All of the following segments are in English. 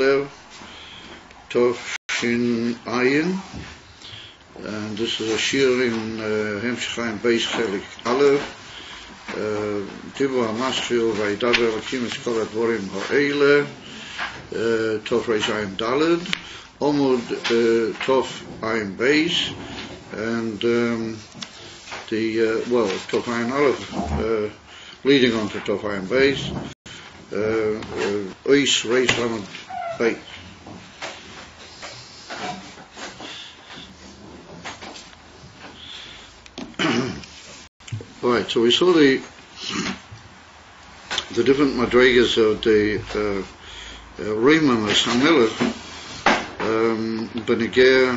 Kislev, Tov in Ayin, and this is a shir in Beis Aleph. Divu HaMashchil Vaydaber Elokim es kol hadvorim ha'ele, Tov Reish Ayin Daled, Omud Tov Ayin Beis, and Tov Ayin Aleph leading on to Tov Ayin Beis, Ois Reish Lamed Beis. Right, so we saw the different madrigas of the Reiman as Hamelech, Benegir,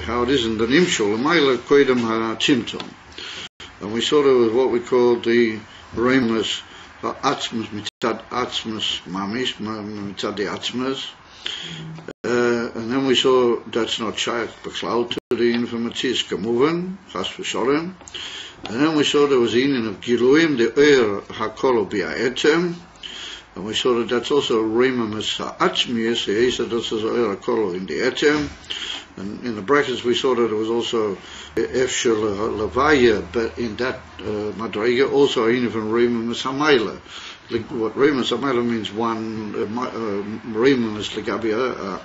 how it is in the Nimshul, Maila Koidem HaTimtom. And we saw there was what we call the Reimas HaAtzmas, Mitzad Atzmas Mamish, Mitzad the Atzmas. And then we saw that's not shaykh b'chlal to the informatis kamuvan chas v'sholem. And then we saw there was the union of giluim the oir hakolo b'aetem, and we saw that that's also reimamis ha'atzmius the esa that's also oir hakolo in the etem. And in the brackets we saw that there was also efshel levaya, but in that madriga also a union from reimamis hamayla. What Reimas Amela means one Reimas Legabi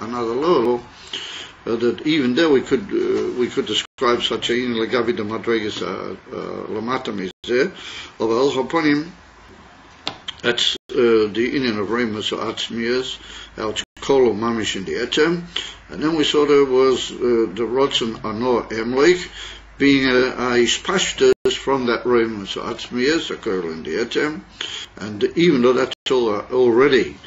another law, that even there we could describe such a Legabi the Madregas Lamatam is there. Of Al Haponim, that's the Indian of Reimas Atzmias, Al Kolo Mamish in the Etem, and then we saw there was the Rodson Anor Emleich being a Ispashtas from that Reimas Atzmias, a girl in the Etem. And even though that's already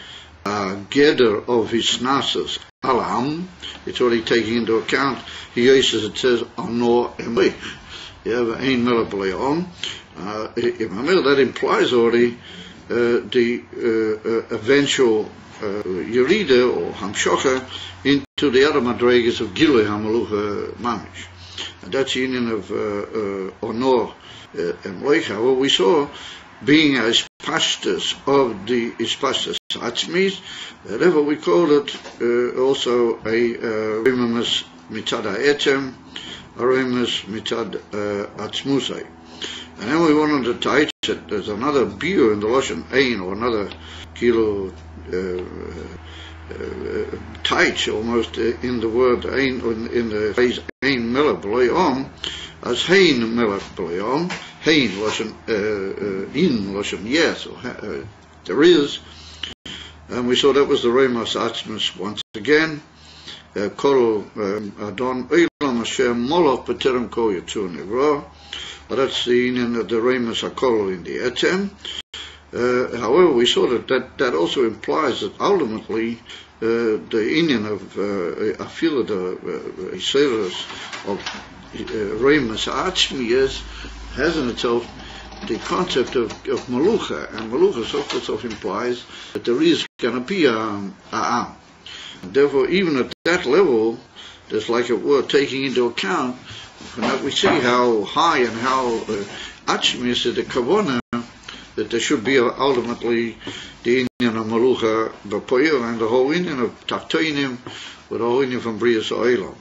a gather of his nasas alam, it's already taking into account, he uses it says, Anor Emleich. You have Ayin Melableon. That implies already the eventual Yerida or Hamshocha into the other madrigas of Gilui Hamalucha Mamish. And that's the union of Anor Emleich. However, we saw being a Ispashtas of the Ispashtas Atzmis, therefore we call it also a Reimamis Mitad Ha'etem, a Reimamis Mitad Atzmusai. And then we wanted to touch that there's another biur in the Lashon Ayin, or another kilo touch almost in the word Ayin, in the phrase Ayin Melech B'Loyom, as Hein Melech B'Loyom. Hein Lashon in Lashon yes, there is, and we saw that was the Reimas Atzmas once again. Kol Adon Eilam Hashem Moloch B'Terem Kol Yitzur Nivra. That's the union of the Reimas HaKol in the Etem. However, we saw that also implies that ultimately the union of Afila the Iseras of Reimas Atzmias has in itself the concept of Malucha, and Malucha itself implies that there is going to be a Am. Therefore, even at that level, there's like it were taking into account, and that we see how high and how Atzmius is the Kavanah, that there should be ultimately the union of Malucha B'Poyer and the whole union of Tachtoinim with the whole union from Brias Oilam.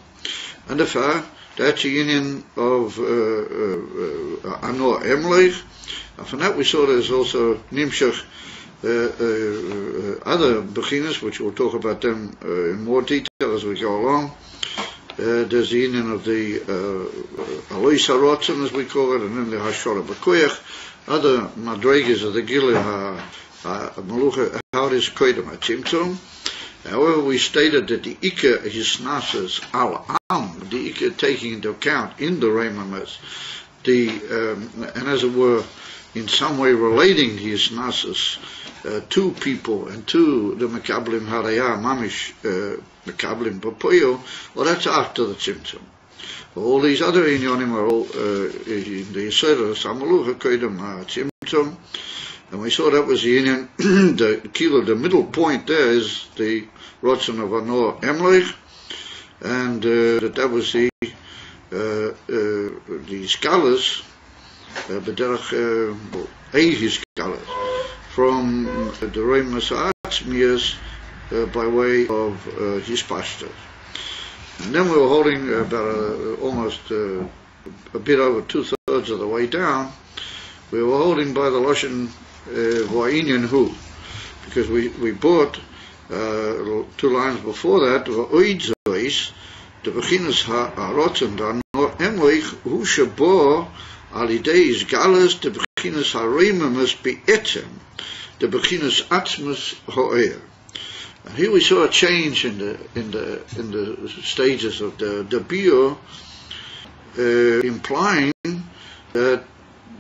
And therefore, that's the union of Anor Emleich. And from that we saw there's also Nimshach other beginners, which we'll talk about them in more detail as we go along. There's the union of the Alois HaRotzen, as we call it, and then the Hashora B'Koyach, other madrigas of the Gilui HaMalucha, how it is Koidem HaTimtom. However, we stated that the Ika his nasas al-am, the Ika taking into account in the Reimamas, and as it were, in some way relating his nasas to people and to the Mekablim Haraya, Mamish Mekablim Papoyo, well, that's after the Tzimtzum. All these other inyonim are all in the Yisera, Samalucha Koidem Tzimtzum. And we saw that was the union, the middle point there is the Rotzen of Anor Emleich, and that was the scholars, B'derech Eihi scholars, from the Reimas atzmias by way of his pastors. And then we were holding about almost a bit over 2/3 of the way down. We were holding by the Lashon Ayin hu, because we bought 2 lines before that, V'oid zois, the beginners ha'arotzen dano emlich hu shabo alidei isgalus, the beginners ha'reimamus be'etem, the beginners atzmus ha'er. And here we saw a change in the stages of the bio, implying that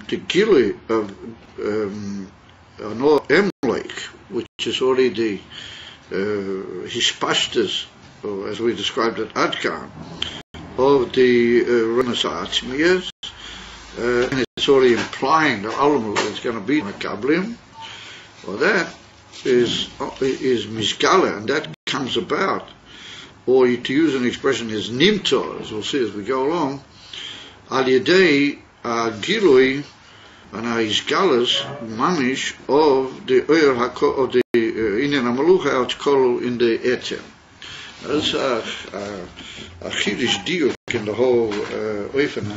the gili of Nor Emlech, which is already the hispastas, or as we described it, Adkan, of the Renaissance Atzmias, and it's already implying that ultimately it's going to be Makablim. Well, that is Mizgala, and that comes about, or to use an expression, is Nimtor, as we'll see as we go along, Al Yedei Gilui and Isgalas Mamish of the Oyer of the Inyan HaMalucha Autkolu in the Etem. That's a Chiddush diuk in the whole Oifen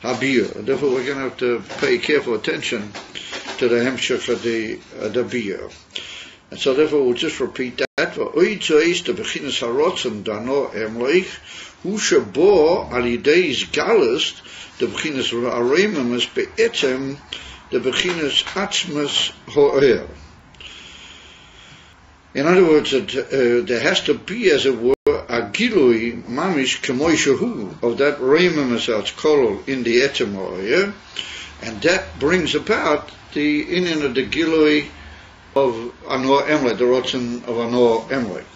HaBiyah. Therefore, we're going to have to pay careful attention to the Hemshech of the Biyah. And so, therefore, we'll just repeat that. V'oid zois the beginners harotzen dano emleich hu shabo al yidei isgalus the beginners ha'reimamus be'etem the beginners atzmus ha'er. In other words, that there has to be, as it were, a gilui mamish k'moi shehu of that reimamus autkolu in the etem ha'er, and that brings about the inyan of the gilui of Anor Emlech, the Rotzen of Anor Emlech.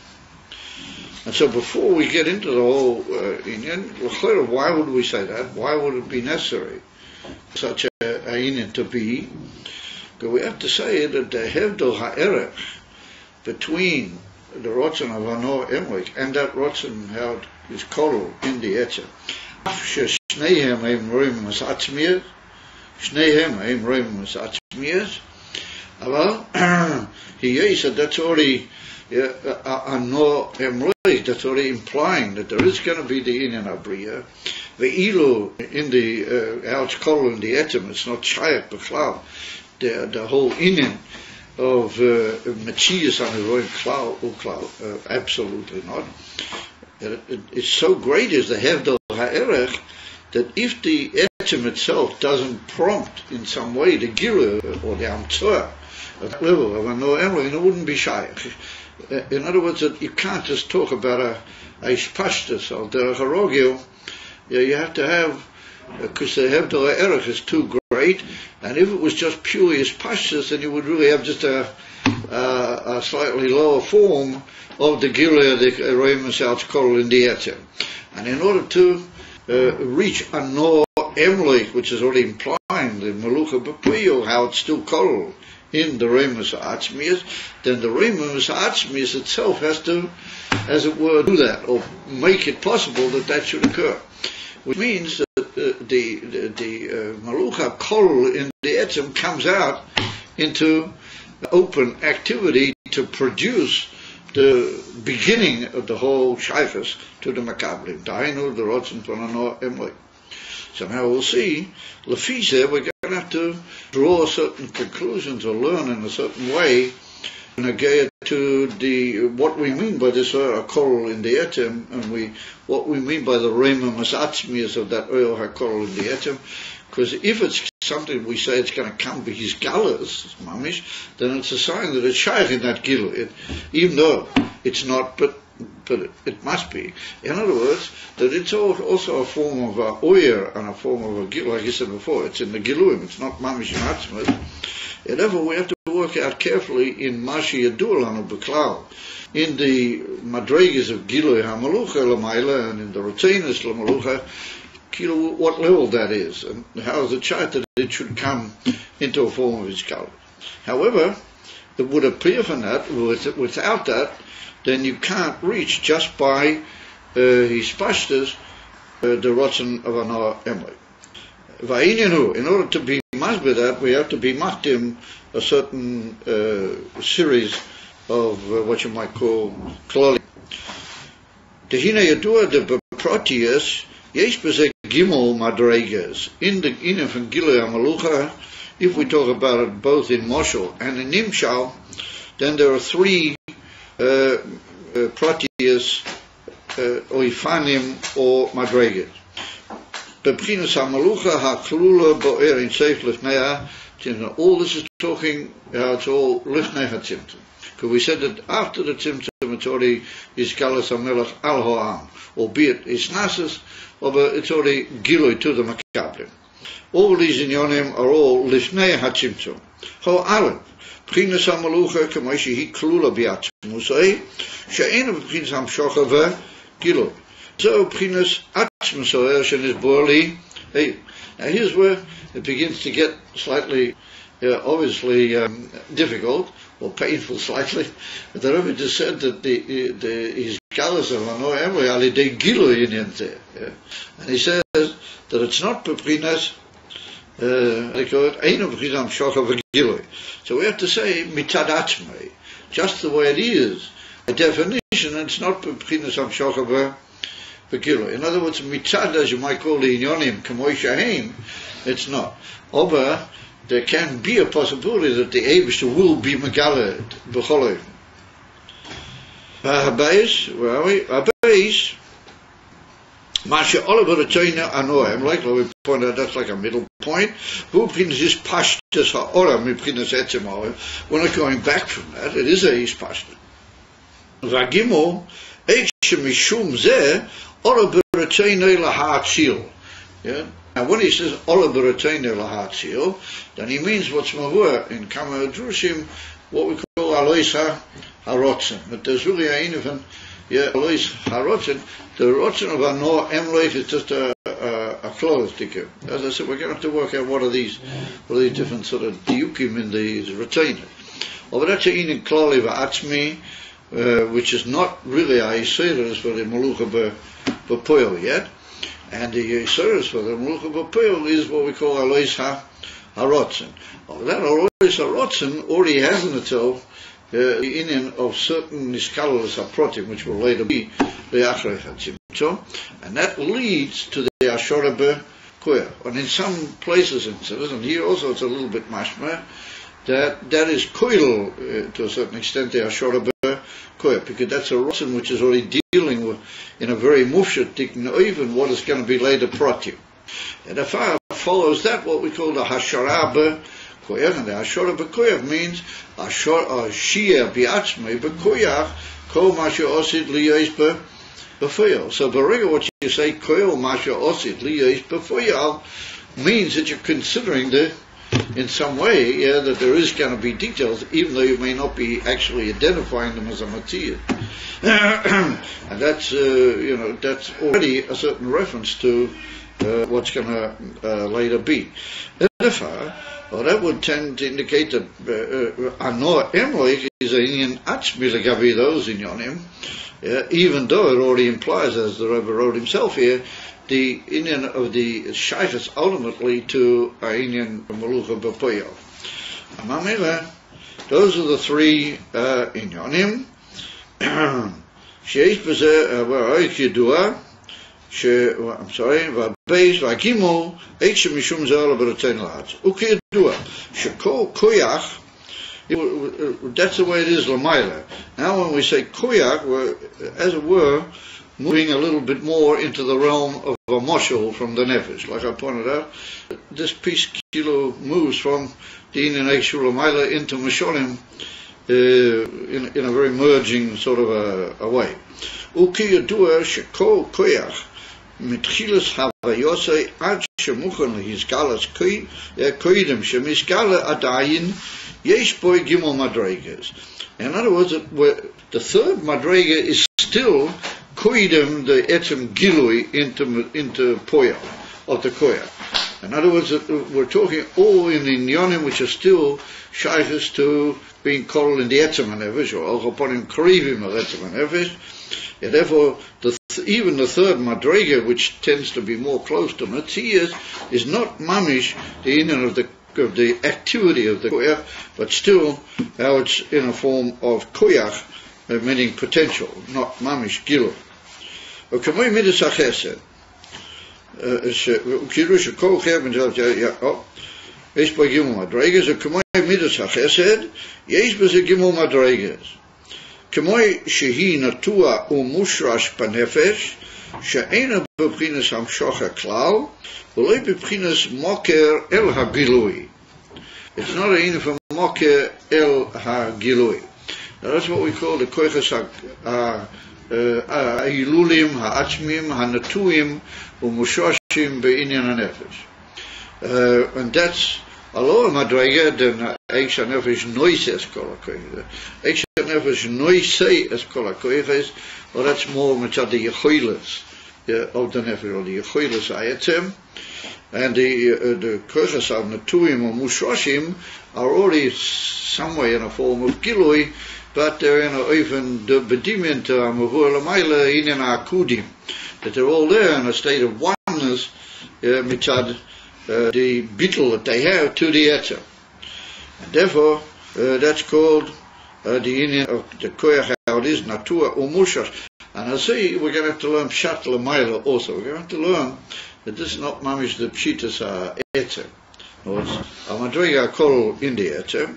And so before we get into the whole Inyan, why would we say that? Why would it be necessary such a Inyan to be? Because we have to say that the Hevdol HaErech between the Rotzen of Anor Emlech and that Rotzen how it is called in the Etzer, Shneihem Eim Reimus Atzmias, Shneihem Eim Reimus Atzmias. Well, he said that's already Anor Emlech, that's already implying that there is going to be the Inyan Abriya. The Ilu in the how it's called in the Etem, it's not Shayak B'Chlav. The whole Inyan of Machias on the Roy Uklau, absolutely not. It's so great is the Hevdol HaErech that if the Etem itself doesn't prompt in some way the Gila or the Amtzor at that level of Anor Emlech, it wouldn't be Shaykh. In other words, that you can't just talk about a Ishpashtas or the Harogil. You have to have, because the Hevdol HaErech is too great, and if it was just pure Ishpashtas, then you would really have just a slightly lower form of the Gila, the Reimus Autkol in the Etem. And in order to reach Anor Emlech, which is already implying the Malucha B'Priyo, how it's still called in the Reimus Atzmias, then the Reimus Atzmias itself has to, as it were, do that, or make it possible that that should occur. Which means that the Malucha Kol in the Etzem comes out into open activity to produce the beginning of the whole Shaykhus to the Makablim. Dainu, the Rotzen von Anor Emlech. So now we'll see, Lefise, we're going to have to draw certain conclusions or learn in a certain way to what we mean by this Kol in the Etem, and what we mean by the Reimamus Atzmias of that Oil HaKol in the Etem. Because if it's something we say it's going to come by his galas, mamish, then it's a sign that it's shaykh in that gilu, even though it's not, but it must be. In other words, that it's also a form of a oyer and a form of a gilu, like I said before, it's in the giluim, it's not mamish in atzmas. And therefore we have to work out carefully in Mashi Yadul and Beklal, in the Madregas of Gilu HaMalucha Lamaila and in the Rotainus Lamalucha, what level that is, and how is it chart that it should come into a form of its color. However, it would appear from that, without that, then you can't reach just by his pashtas the Rotzen of Anor Emlech. In order to be masbeh that, we have to be makdim a certain series what you might call kloli. Tehina yadua de beprotius yesh beze gimel madregas in the from Gilui Amalucha. If we talk about it both in Moshel and in Nimshal, then there are three protius oifanim or madregas. Bebchinas Amalucha haklula boer in seif lifnei. All this is talking how it's all lifnei hatzimtum. Because we said that after the tzimtzum it's already is galas hamelach al ha'am, albeit it's nasis, but it's already gilui to the makablim. All these inyonim are all lifnei hatzimtzum. Ho aleph, b'chinas hamalucha k'moishi hi klula bi'atzmusai, she'ena b'chinas hamshocha v'gilui. So b'chinas atzmusai she'nis borli. Hey, now here's where it begins to get slightly, obviously difficult or painful slightly. The Rebbe just said that his galas of Ano Emre Ali de Gilui in Yente. And he says that it's not Peprinas, they call it Einu Prinam Shocha V'Gilui. So we have to say Mitad Atzmei, just the way it is. A definition, it's not Peprinas Am Shocha V'Gilui. In other words, Mitad, as you might call the Inyonim, Kamoi Shahim, it's not. Oba, there can be a possibility that the Eibishter will be Megaled, B'cholim. Beis, where are we? Beis, Masha Oliver Retoina Anoim, like we pointed out, that's like a middle point. Who brings this Pashtas Ha'oram, Mibchinas Etzem Olim? We're not going back from that, it is a Ish Pashta. Vagimo, Eikshe Mishum Zeh, Oliver Retoina Lahatzil. Yeah? Now, when he says Oliver Retoina Lahatzil, then he means what's mavur in Kama Drushim, what we call Alois HaRotzen. But there's really a even, Alois HaRotzen. The Rotzen of Ano Emleif is just a clothes ticker. As I said, we're going to have to work out what are these different sort of diukim in the retainer. Over that's in Klali Va'atzmi, which is not really a Yisraelis for the Malucha B'Poil yet. And the Yisraelis for the Malucha B'Poil is what we call Alois HaRotzen. That Alois HaRotzen already has in itself the inyan of certain Niskalos HaProtim, which will later be the Achrei HaTzimtzum, and that leads to the Ashora B'Koyach. And in some places, and here also it's a little bit mashma, that is koil to a certain extent the Ashora B'Koyach, because that's a Rotzen which is already dealing with, in a very mufshat, even what is going to be later Protim. And if I follows that, what we call the Hashara B'Koyach, and the Ashora B'Koyach means Shia B'Atzmei B'Koyach Ko Masha Osid Liyos B'Foyal. So Barega, what you say Koil Masha Osid Liyos B'Foyal means that you're considering in some way, that there is going to be details, even though you may not be actually identifying them as a matziyah. And that's that's already a certain reference to what's going to later be. That would tend to indicate that Ano Emloich is an Inyan Atzmi Legavi those Inyanim, even though it already implies, as the Rebbe wrote himself here, the Inyan of the Shaykhs ultimately to Ayin Malucha B'Poyal. Mamela, those are the three Inyanim. Sheish B'Zeh V'Oich Yedua, I'm sorry, Beis V'Agimo Eikshe Mishum Zeh Olav B'Rotein Lahatz. Uki Yedua, Shekol Koyach, that's the way it is L'mayla. Now when we say Koyach, we're, as it were, moving a little bit more into the realm of a moshel from the nefesh. Like I pointed out, this piece kilo moves from the Inyan Eikshe L'mayla into Mesholim in a very merging sort of a way. Uki Yedua Shekol Koyach Mitchilas Havayosei Ad Shemuchan Lehizgalas Koidem Shemizgala Adayin Yesh Boy Gimel Madregas. In other words, the third Madrega is still Koidem the Etzem Gilui into Poya of the Koya. In other words, we're talking all in the Inyanim which are still shaykhs to being called in the Etzem HaNefesh, or also upon him Krivim of Etzem HaNefesh. And therefore, even the third Madrega, which tends to be more close to Matziyas, is not mamish the inyan of the of the activity of the koyach, but still how it's in a form of koyach, meaning potential, not mamish gilu. וכמוי מידס החסד, כאילו שכל חייב יש פה גימול מדרגס, וכמוי מידס החסד, יש בזה גימול מדרגס. כמוי שהיא נטוע ומושרש בנפש, שאינה בבחינס המשוך הכלל, ולא בבחינס מוקר אל הגילוי. It's not an in from mokeh el ha-gilui. Now that's what we call the koiches ha-ilulim, ha-atzmim, ha-natuim, u'mushoshim be'inyan ha-nefesh. And that's a lower madrega than Eish ha-nefesh noise es kol ha-koiches. Eish ha-nefesh noise es kol ha-koiches, well that's more mitzad the yechoiles of the nefesh, or the yechoiles ayatzem. And the koiches of natuim or mushoshim are already somewhere in a form of gilui, but they're in a even the bedimint mavur lamaila in an akudim, that they're all there in a state of oneness mitzad the bittul that they have to the etzer, and therefore that's called the union of the koyach, how it is natua umushash. And I see we're going to have to learn pshat lamaila also. We're going to have to learn that this is not mamish the pshitas etzer. No, it's a madrega kol in the etzer.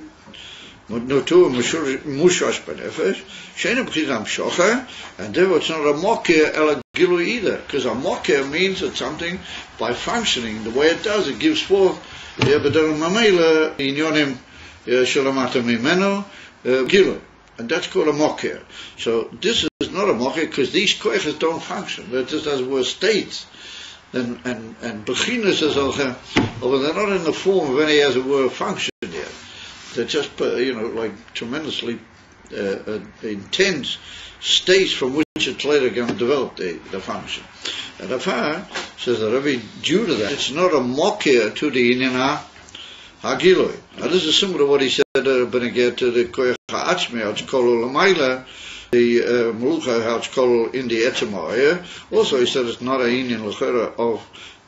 Notu mushash benefesh. Sheina b'chizam shocha, and therefore it's not a mokeh el a gilu either, because a mokeh means that something by functioning the way it does, it gives forth b'del mamela inyonim shalamata mimenu gilu. And that's called a mokeh. So this is not a mokeh because these koiches don't function. They're just as were states. And beginners as although they're not in the form of any as it were function yet. They're just like tremendously intense states from which it's later going to develop the function. And Afar says that every due to that, it's not a mokeh to the inyan hagiloi. Now this is similar to what he said beneged to the koyach ha'atzmi, how it's called l'mayla, the Melucha, how it's called in the Etzemah. Also he said it's not a inyan l'chera of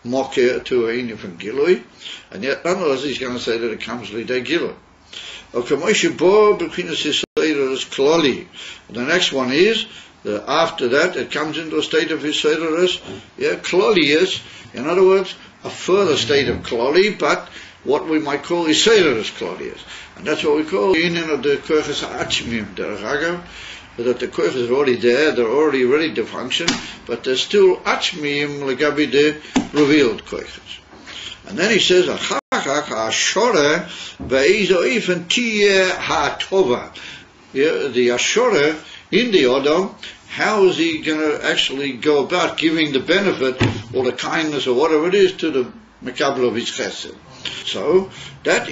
mokeh to a inyan from gilui, and yet nonetheless he's going to say that it comes lidei gilui. The next one is after that it comes into a state of hiseirus, klolius, in other words a further state of kloli, but what we might call hiseirus klolius, and that's what we call the inyan of the koiches ha'atzmim derech, that the koiches is already there, they're already ready to function, but they're still atzmim legabi the revealed koiches. And then he says, Ashore be'izo even tiye ha'tova. The Ashore in the Odom, how is he going to actually go about giving the benefit or the kindness or whatever it is to the Mekabel of his chesed? So that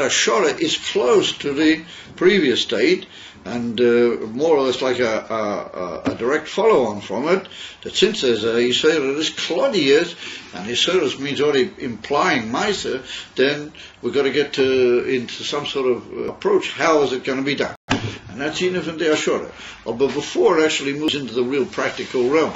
Ashore is close to the previous state, and more or less like a direct follow-on from it, that since there's a Yisrael Claudius, and Yisrael means already implying Maisa, then we've got to get into some sort of approach. How is it going to be done? And that's Yinif and the Ashura. But before it actually moves into the real practical realm.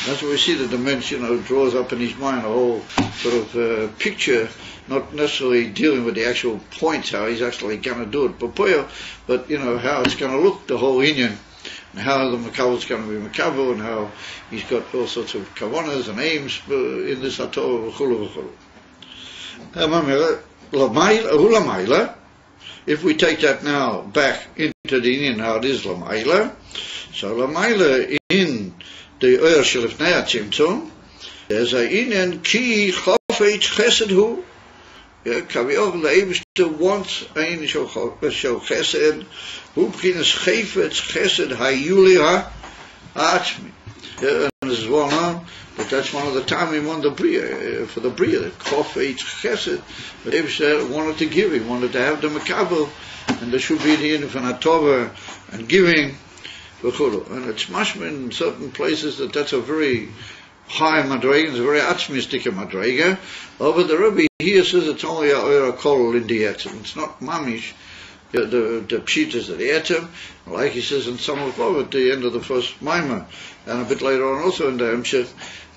That's what we see that the mensch, draws up in his mind a whole sort of picture, not necessarily dealing with the actual points, how he's actually going to do it, but how it's going to look, the whole Inyan, and how the Makabel is going to be Makabel, and how he's got all sorts of kavanas and aims in this Atov, v'chulu v'chulu. If we take that now back into the Inyan, how it is Lamaila, so Lamaila in the Oyer Shelifnei HaTzimtzum, there's a Inyan ki chofetz chesed hu. Kaviyov le'ebishter wants ein shel chesed hu b'chinas chayfetz chesed hayuli ha'atzmi. And this is well known that that's one of the tamim on the bria, for the bria, that chofetz chesed, but Ebishter wanted to give, he wanted to have the Mekabel, and there should be the infant atova and giving. And it's mashma in certain places that's a very high madrega, it's a very atzmistic madrega. But the Rebbe here says it's only a kol in the etzem. It's not mamish, the pshitas of the etzem, like he says in some of at the end of the first maimah, and a bit later on also in the Hemshech,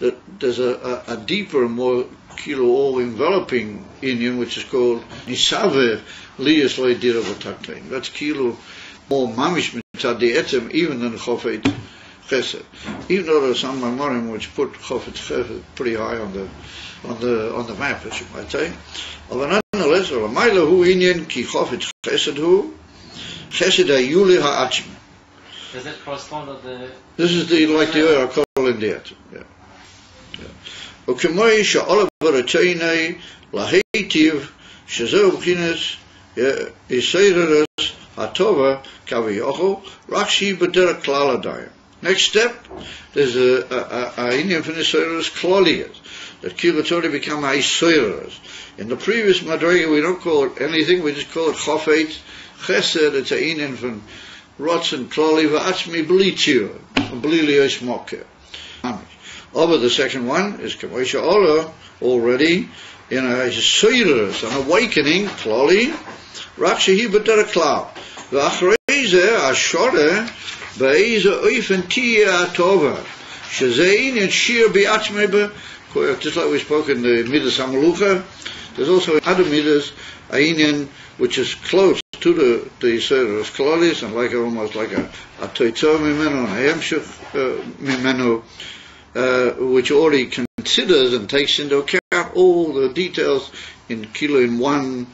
that there's a deeper and more kilo all-enveloping inyan, which is called Nisave Liyas Lo Dira V'Taktein. That's kilo more mamish mitzad the etzem even than Chofet Chesed. Even though there are some Mamorim which put Chofet Chesed pretty high on the map, as you might say. But nonetheless, L'mayla hu inyan ki Chofet Chesed hu Chesed ha'yuli ha'achmi. Does that correspond to the... This is the like the Ur HaKol in the etzem. Yeah. וכמוי שעולה ברצייני להיטיב שזהו בחינס יסייררס הטובה כביכול רק שהיא בדרך כלל עדיין. Next step, there's a Indian from Yisrael's Klolias, that Kilatori become a Yisrael's. In the previous Madriga, we don't call it anything, we just call it Chofet Chesed. It's a Indian from Rotzen Kloli V'atzmi B'litzio, B'lilios Moker. Over the second one is Kamosha Ola, already in a Yisrael's, an awakening, Kloli, Rakshahi B'dera Klal. V'achreze Ashore, Beis Oifen Tia Tova, Shazain and Shir Bi'atzmebe, just like we spoke in the Midas Hamalucha. There's also other Midas, Ayin, which is close to the Yisrael's Klolis, and like almost like a Toitzor Mimeno, and a Hemshech Mimeno, which already considers and takes into account all the details in Kilo in one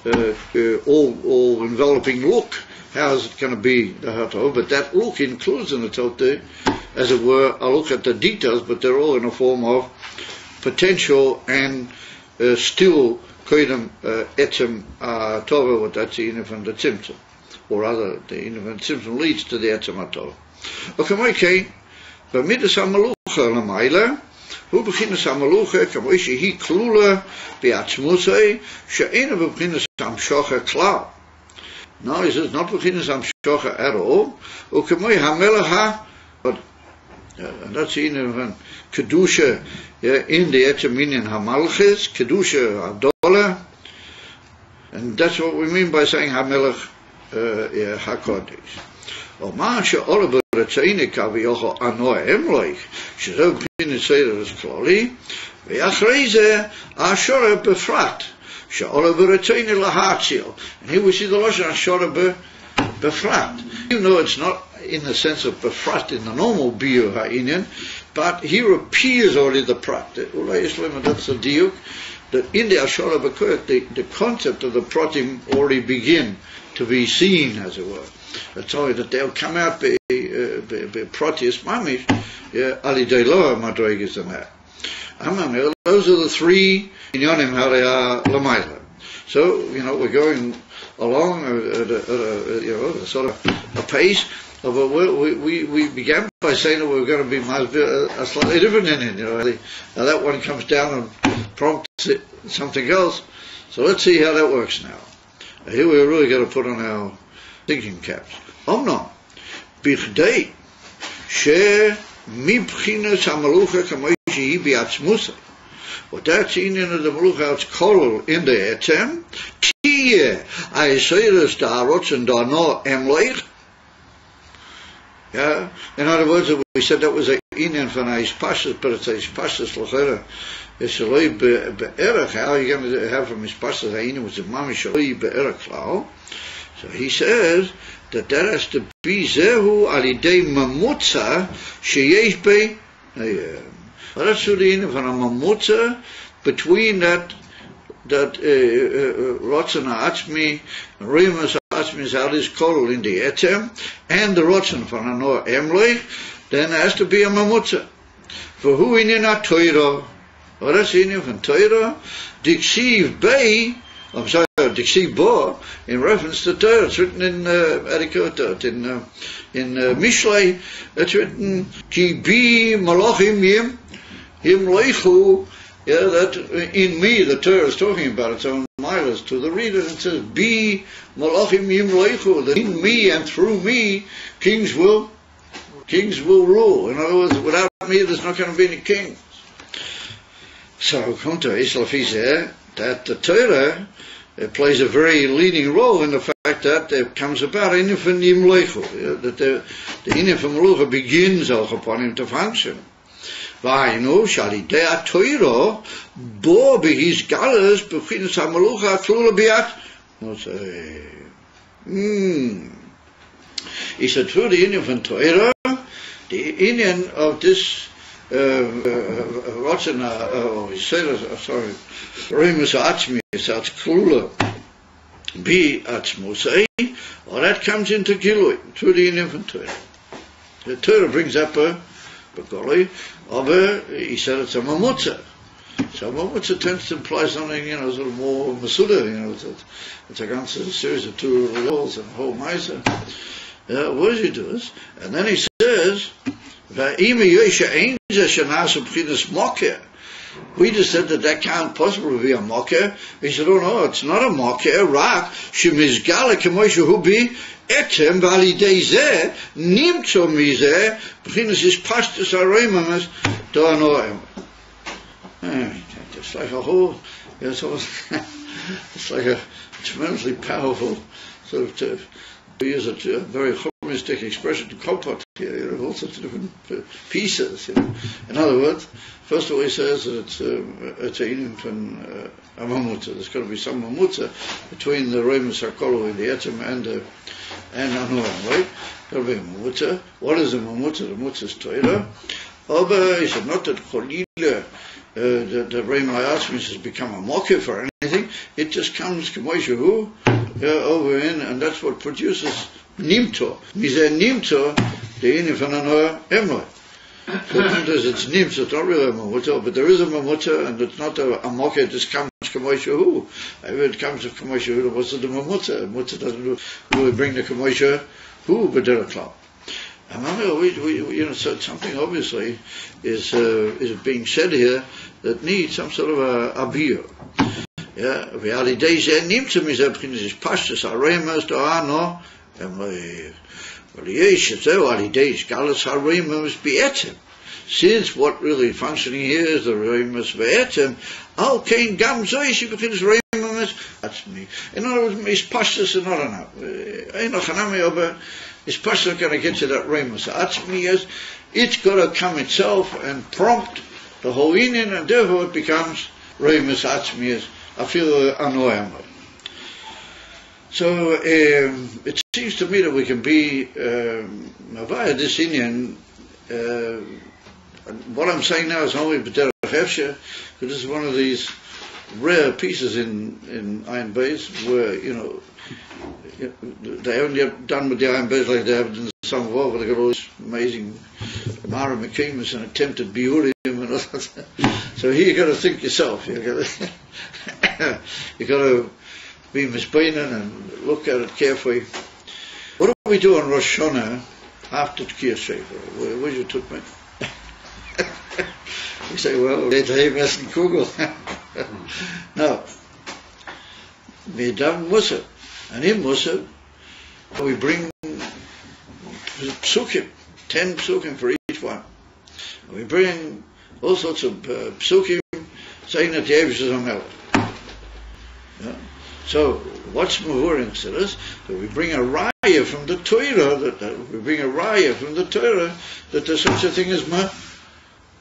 all enveloping look. How is it going to be the Hatov? But that look includes in the Tote, as it were, a look at the details, but they're all in a form of potential and still Koidem Etzem Tova, what that's the Inif and the Tzimtzum. Or rather, the Inif and Tzimtzum leads to the Etzem Tova. Okay, B'midas HaMalucha l'mayla, hu b'chinas HaMalucha, kamoi shehi klula b'atzmusei, she'ena b'chinas HaMshocha klal. No, he says, not b'chinas HaMshocha at all, u kamoi HaMelech and that's in Kedusha in the Etzeminian HaMalchis, Kedusha Adola, and that's what we mean by saying HaMelech HaKodesh. Oma she'ola b'retzeini kaviyachol ano emloich, shezeu b'chinas Seder Kloli, v'achrei zeh Ashore b'frat, she'ola b'retzeini lahatzil. And here we see the Lashon Ashore b'frat. Even though it's not in the sense of befrat in the normal biur ha'inyan, but here appears already the prat. That's the diuk, that in the Ashora B'Kurt, the concept of the pratim already begin to be seen, as it were. That's all that they'll come out be pratius mamish, alidei loa madrigas and that. Those are the three inyanim how they are l'mayla. So, we're going along at a sort of a pace. But we began by saying that we were going to be a slightly different in now that one comes down and prompts something else. So let's see how that works now. Here we're really going to put on our thinking caps. Omnam, bichdei, she mibchinas hamalucha kamoi shehi bi'atzmusa. What that's in the malucha, it's kollel in the etzem, kiye ayiseres da'arotz and da'no emleich. Yeah, in other words, we said that was a inyan for his pashas, but it's a pashas l'chera. It's a loy be'erach. How are you going to have from his pashas a inyan was a mamish loy be'erach klal? So he says that has to be zehu alidei mamutza sheyesh be. Well, that's the inyan for a mamutza between that rotzen ha'atzmi, rimas ha'atzmi is how this kollel in the etzem, and the rotzen for anor emloich, then there has to be a mamutza. For who in Torah? Well, that's in from Torah. Diksiv bei, I'm sorry, Diksiv bo, in reference to Torah. It's written in Erikotot, in Mishlei. It's written ki bi malachim yim leichu. Yeah, that in me, the Torah is talking about its own milas to the reader. It says, "Be malachim yimleichu." That in me and through me, kings will rule. In other words, without me, there's not going to be any kings. So, come to Islafis that the Torah plays a very leading role in the fact that there comes about inifan yimleichu, that the inifan malucha begins auch upon him to function. והיינו שעל ידי התוירו בו בהסגלס בבחינת המלוכה כלולה בעצמוס. He said, through the Indian from Torah, the Indian of this Remus Atzmi, that's Klula, be Atzmosei, or that comes into Gilui, through the Indian from Torah. The Torah brings up a Begoli, he said it's a Mamutza. So Mamutza tends to imply something, sort of more Masuda, it's a series of two rolls and a whole Maisa. What does he do? And then he says, we just said that can't possibly be a mocker. He said, oh no, it's not a mocker. Rak, shemizgala k'moshe hu bi etem v'alidei zeh nimtzo mizeh b'chinas is pastus areimamas do'anoim. It's like a whole, it's like a tremendously powerful sort of, to use a very holistic expression, to comport here, all sorts of different pieces. In other words, first of all, he says that it's a infant a mamutza. There's got to be some mamutza between the Remus Hakolo and the Etzem and Anoram, right? Got to be a mamutza. What is a mamutza? The mamutza is Torah. He said not that Cholila, the Remus Atzmis has become a mocker for anything. It just comes K'moishahu over in, and that's what produces Nimto. Mize Nimto, the Indian from Anoram Emroi. So sometimes it's Nimto, it's not really a mamutza, but there is a mamutza, and it's not a mocker, it just comes K'moishahu. If it comes to K'moishahu, what's the mamutza? The mamutza doesn't really bring the K'moishahu, but they're a club. And we so something obviously is being said here that needs some sort of a abir. Yeah, v'ali deizeh nimtzu mizeh b'chinas is pashtus aremas do'ano v'liyesh etzeu ali deiz galas haremas b'etzem. Since what really functioning here is the remas b'etzem, al kein gam zoish b'chinas remas atzmi. In other words, is pashtus and not enough. Ein ochanami ober. Is pashtus going to get to that remas atzmi? It's got to come itself and prompt the whole union, and therefore it becomes remas atzmi. I feel annoyed. So it seems to me that we can be via this Indian. What I'm saying now is only b'derech hefsher, because this is one of these rare pieces in Ayin Beis where they haven't yet done with the Ayin Beis like they have in some war, where they got all these amazing Mara Mekimus and attempted biurim and all that. So here you got to think yourself. You got to be misbeinen and look at it carefully. What do we do on Rosh Hashanah after Tkiyah Sefer? Where's your tut, mate? You say, well, they mess and kugel. No. We daven Musa, and in Musa we bring psukim, 10 psukim for each one. And we bring all sorts of psukim saying that the Eibush is a melech. Yeah. So what's Mahurin says that we bring a raya from the Torah, that there's such a thing as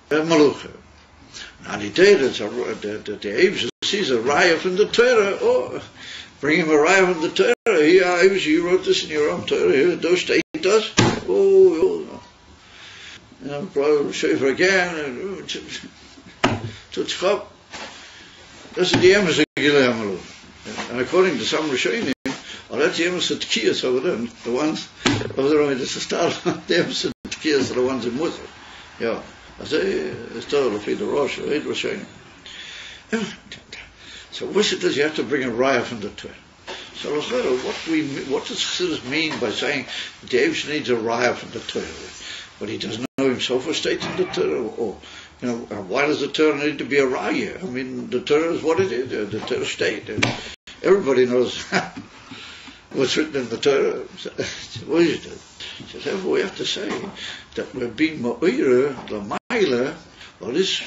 malucha. Now the day that the Eibush sees a raya from the Torah, bring him a raya from the Torah. Here, Eibush, you wrote this in your own Torah. Here, those state does. Brother Shofar again. That's the emes of Gilei HaMaluch. And according to some Rishonim, that's the emes of Tkiyas over there. The ones over there, only just to start, the emes of Tkiyas are the ones in Musa. Yeah. I say, it's told to feed the Rosh, or 8 Rishonim. So what it does, you have to bring a raya from the Torah. So what does Chassidus mean by saying the Eibush needs a raya from the Torah? But he doesn't know himself or states in the Torah, or why does the Torah need to be a raya? I mean, the Torah is what it is, the Torah state, and everybody knows what's written in the Torah. So, what is it? So therefore we have to say that we're being ma'ira, the ma'ila, or this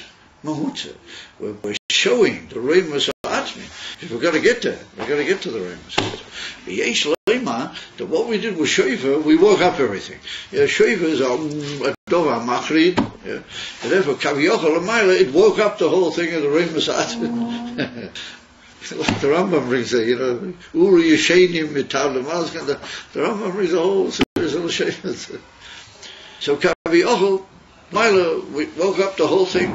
mahutza. We're showing the remus atzmi. We've got to get there. We've got to get to the remus atzmi. Yesh leima, that what we did with shofar, we woke up everything. Shofar is a Dova Machrid, and therefore Kaviochel Amaila, it woke up the whole thing of the Remus Atzmus. Like the Rambam brings it, Uri Yeshenim Mitabla Malskan, the Rambam brings a whole series of Shemets. So Kaviochel Amaila, we woke up the whole thing.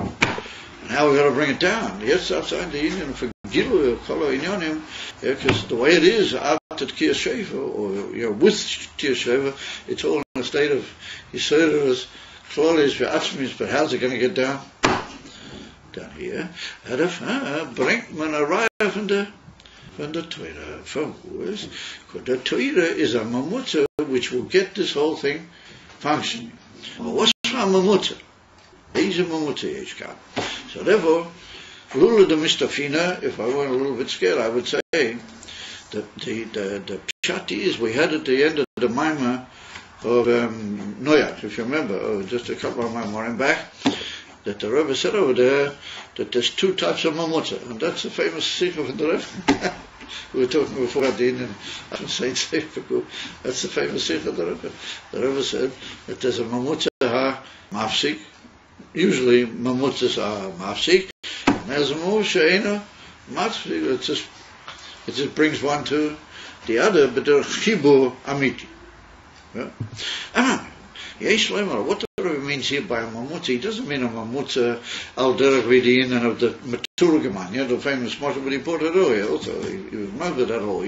Now we've got to bring it down. Yes, outside the Indian for Gilu, Kolo Inyonim, because the way it is, out at Kislev, or with Kislev, it's all in a state of Yisraelis, Klolis, Atzmis, but how's it going to get down? Down here. And if bringt man a raya from the Torah, from who is? Because the Torah is a mamutza which will get this whole thing functioning. Well, what's a mamutza? He's a mamutza, so therefore, Lula de Mistafina, if I were a little bit scared, I would say that the pshat is we had at the end of the Maimah of Noach, if you remember, just a couple of Maimorim back, that the Rebbe said over there that there's two types of mamutza, and that's the famous sikha of the Rebbe. We were talking before at the Indian Saint Sefer. That's the famous sikha of the Rebbe. The Rebbe said that there's a mamutza ha-mafsik, usually mamutzas are mafsik, and there's a mamutza mafsik, it just brings one to the other, but they're chibur amiti. What the Rebbe means here by a mamutza, he doesn't mean a mamutza al derech v'diin and of the Maturgaman, the famous Moshe, but he brought it earlier also, he was mother that whole,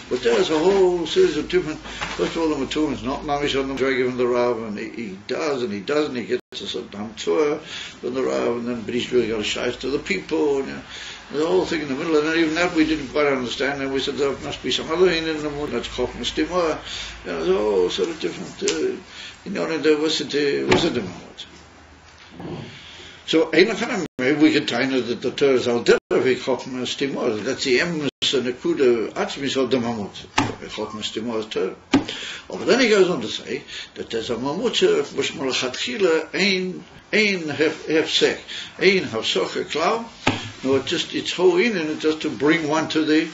but there's a whole series of different, first of all the Maturgan is not mamish on the drag from the Rav, and he does and he doesn't, he gets a certain hamtzor from the Rav, and then, but he's really got a shayes to the people, the whole thing in the middle, and then even that we didn't quite understand, and we said there must be some other thing in the moon, that's chokmas timor, there's all sort of different, there wasn't the moment. So, maybe we can tell you that the Torah is al derech chokmas timor, that's the emes and the kuda atzmis of the mamut, chokmas timor is Torah. But then he goes on to say that there's a mamutza which malachatchila ein hefsek, ein hafsocha klau. No, it's whole in and it's just to bring one to the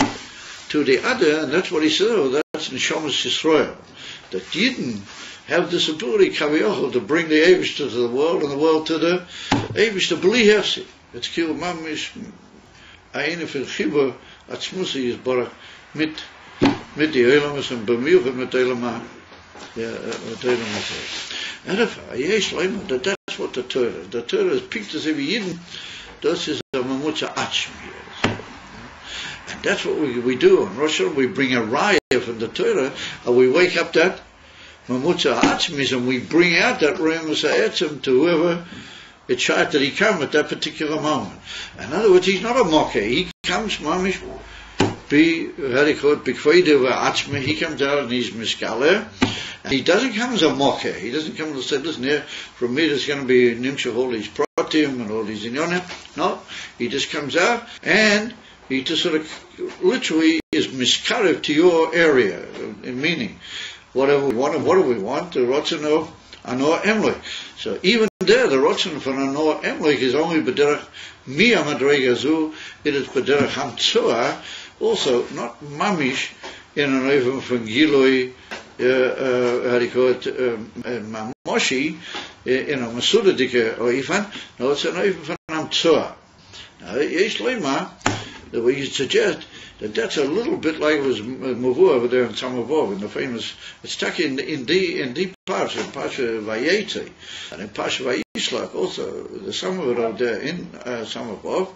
other, and that's what he said. Oh, that's Neshamas Yisrael. That Yidden have this ability, Kaviochel, to bring the Eibishter to the world and the world to the Eibishter. B'li hefsi. It's kil mamish Ayin fil chibur atzmusi yisbarach mit the Eilamas and b'miuchat mit Eilamah. And if yesh leima, that's what the Torah is. The Torah is picked as every Yidden. Das is a mamutza achmi. And that's what we do on Rosh Hashanah. We bring a raya from the Torah, and we wake up that mamutza achmis, and we bring out that remus ha'etzem to whoever it's shot that he come at that particular moment. In other words, he's not a mocker. He comes, mamish, he comes out and he's miskaler. And he doesn't come as a mocker. He doesn't come and say, listen here, from me there's going to be nimshach all these pratim and all these inyonim. No, he just comes out and he just sort of literally is miskarev to your area, in meaning, whatever we want, and what do we want? The rotzen of anor emlik. So even there, the rotzen for anor emlik is only b'derech miya madrega zu, it is b'derech hamtzua, also not mamish in an even from giloi, how do you call it, mamoshi, in a masuda dike oifan. No, it's an oifan from hamtzua. Now, yesh lema, the way you suggest, that's a little bit like it was Mavu over there in Samavov, in the famous, it's stuck in the Parsha, in Parsha Vayetze, and in Parsha Vayishlach also, the some of it over there in Samavov,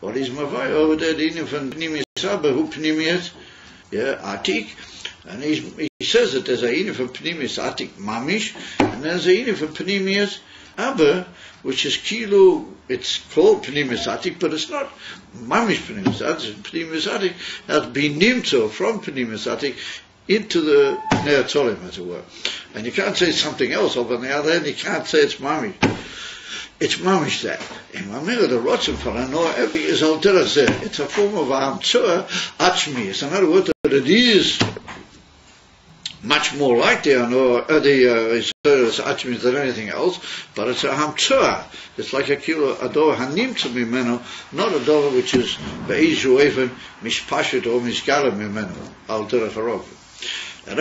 what is Mavai over there, the Indian from Pnimius Abba, who Pnimius, Atik, and he says that there's a Indian from Pnimius Atik Mamish, and there's a Indian from Pnimius Abba, which is Kilo, it's called Pnimius Atik, but it's not Mamish Pnimius Atik, it's Pnimius Atik, that's been nimtzo from Pnimius Atik into the Neatzolim, as it were. And you can't say something else, but on the other hand, you can't say it's Mamish. It's Mamish that. In Mamela, the Rotzen for Anoah Epi is al derech. It's a form of Hamtzua Achmi. It's another word that it is much more like the Achmi than anything else, but it's a Hamtzua. It's like a kilo ador hanimtza mimeno, not a dollar which is be'ezu even mishpashet or mishgala mimeno al derech harov. And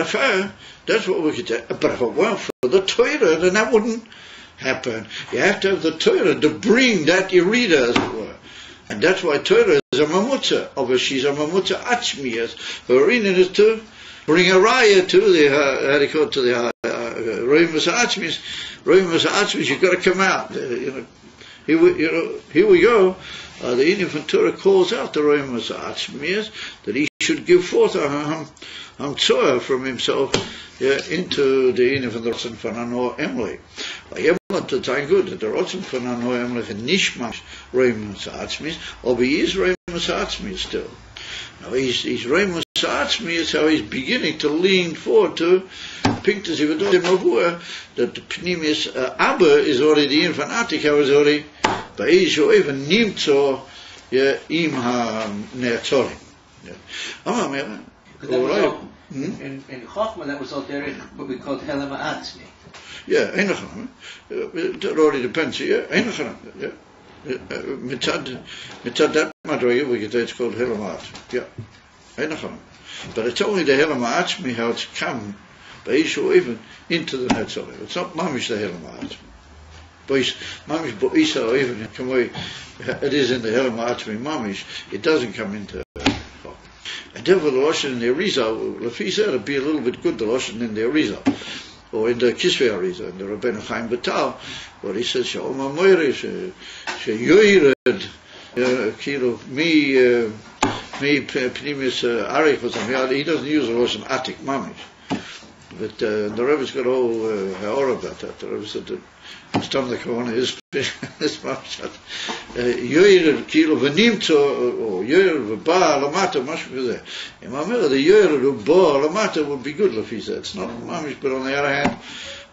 that's what we could say. But if it weren't for the Torah, then that wouldn't happen. You have to have the Torah to bring that Yerida, as it were. And that's why Torah is a mamutza. Obviously, she's a mamutza atzmiyas. Her reason is to bring a raya to the, to the Roimus atzmiyas. Roimus atzmiyas, you've got to come out. Here we go. The Indian from Torah calls out the Roimus atzmiyas that he should give forth a hamtzoah from himself into the Indian from the Rotzen von Anor Emily. To time good that the Rotzen von Anor Emily nicht mach Roimus atzmiyas, or he is Roimus atzmiyas still. Now he's Roimus atzmiyas, how he's beginning to lean forward to Pinktas Ivadodim Mavua, that the Pneumius Abba is already in von Atika, is already Beis or even Nimtzo im ha-ne'atzorim. In Chochmah, that was all there, what we called Helem Ha'atzmi. Yeah, Einachanam. It already depends. Yeah, Einachanam. Yeah. Mitzad that Madroya, we get that, it's called Helem Ha'atzmi. Yeah, Einachanam. But it's only the Helem Ha'atzmi how it's come, Beis or even into the Netzorim. It's not Mamish the Helem Ha'atzmi. Beis, Mamish Bo'isa or even come away, it is in the Helem Ha'atzmi Mamish, it doesn't come into. And therefore the Lashon in the Arizal, Lafisa, it'd be a little bit good, the Lashon in the Arizal, or in the Kislev Arizal, in the Rabbeinu Chaim Batal, where he says, She'om HaMoire, She'yoired, Kilo, mi Pnimis Arich, he doesn't use the Lashon Atik Mamish. But the Rebbe's got all ha'or about that. The Rebbe said that Stam the Korona is Mamshat. Yoyer Kilo V'nimtzo, or Yoyer V'ba Lamata, Mashma Kazeh. In Mamela, the Yoyer V'ba Lamata would be good, Lafisa. It's not Mamish, but on the other hand,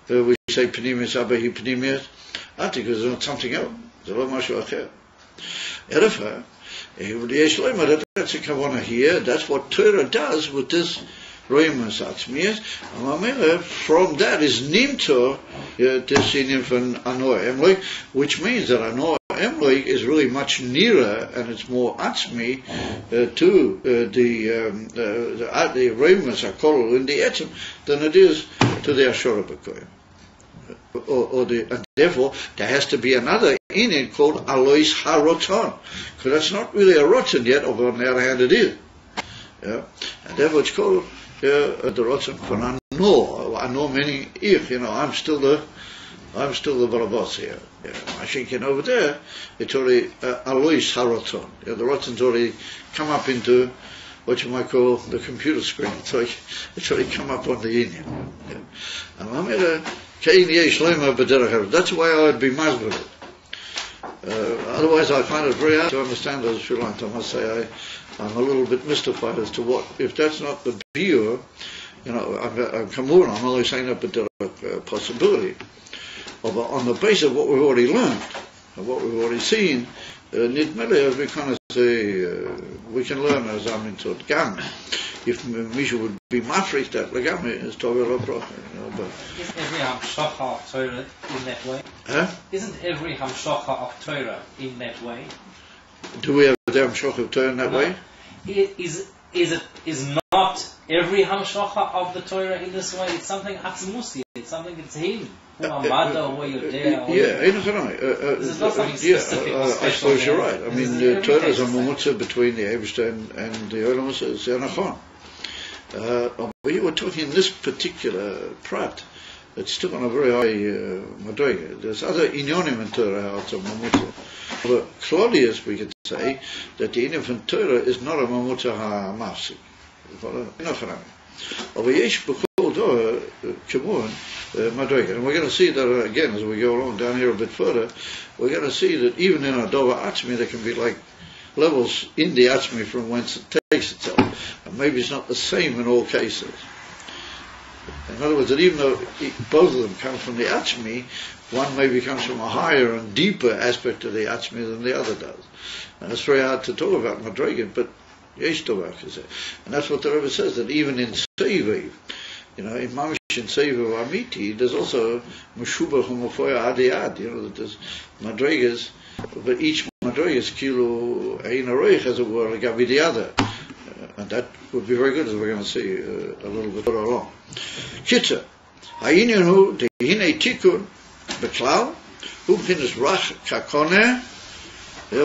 we say Pnimius, Abahi Pnimius, Atik is not something else. It's a lot Mashu Acher. Erefa, that's a Kavanah here. That's what Torah does with this Roimus atzmiyas, and from that is nimto this Indian from Anor Emloik, which means that Anor Emloik is really much nearer and it's more atzmi to the Roimus Akol in the Etzem than it is to the Ashura Bakoyim. And therefore there has to be another in it called Alois HaRotzon, because that's not really a Rotzon yet, although on the other hand it is. Yeah, and therefore it's called the Rotzen von Anor meaning ich, I'm still the Barabas here. I think over there it's already Alois HaRotzon. The Rotzen's already come up into what you might call the computer screen. So it's already come up on the Indian. That's why I would be masbid. Otherwise I find it very hard to understand those Sri Lanka. I must say I'm a little bit mystified as to what, if that's not the view, I'm only saying that but a possibility on the basis of what we've already learned, of what we've already seen. Nidmele, as we kind of say, we can learn as I'm into Gam. If Misha would be mafrik that Lagam is Torah but isn't every Hamshacha of Torah in that way? Isn't every Hamshacha of Torah in that way? Do we have the Hamshacha of Torah in that way? Is not every Hamshacha of the Torah in this way? It's something Atzmusi. It's something that's him. Where you're there. This is not something specific or special. I suppose you're right. I mean, the Torah is a mumutza between the Eibishter and the Olamas. It's Yanachon. But you were talking in this particular prat. It's still on a very high madriga. There's other inyonim in Torah how it's a mamutza. But Claudius, we could say that the inyan from Torah is not a mamutza ha-mafsik. And we're going to see that again as we go along down here a bit further. We're going to see that even in a Dova Atzmi there can be like levels in the Atzmi from whence it takes itself. And maybe it's not the same in all cases. In other words, that even though both of them come from the Atzmi, one maybe comes from a higher and deeper aspect of the Atzmi than the other does. And it's very hard to talk about Madrigan, but and that's what the Rebbe says, that even in Seiviv, in Mamish and Seiviv Amiti, there's also Meshubah Humofoya Adiyad, that there's Madrigas, but each Madrigas kilo Ayin Aroich, as it were, Gabi the other. And that would be very good, as we're going to see a little bit further along. Kitza, Ayin Hu, the Hine Tikkun, Beklau, Beginnes Rach Kakone,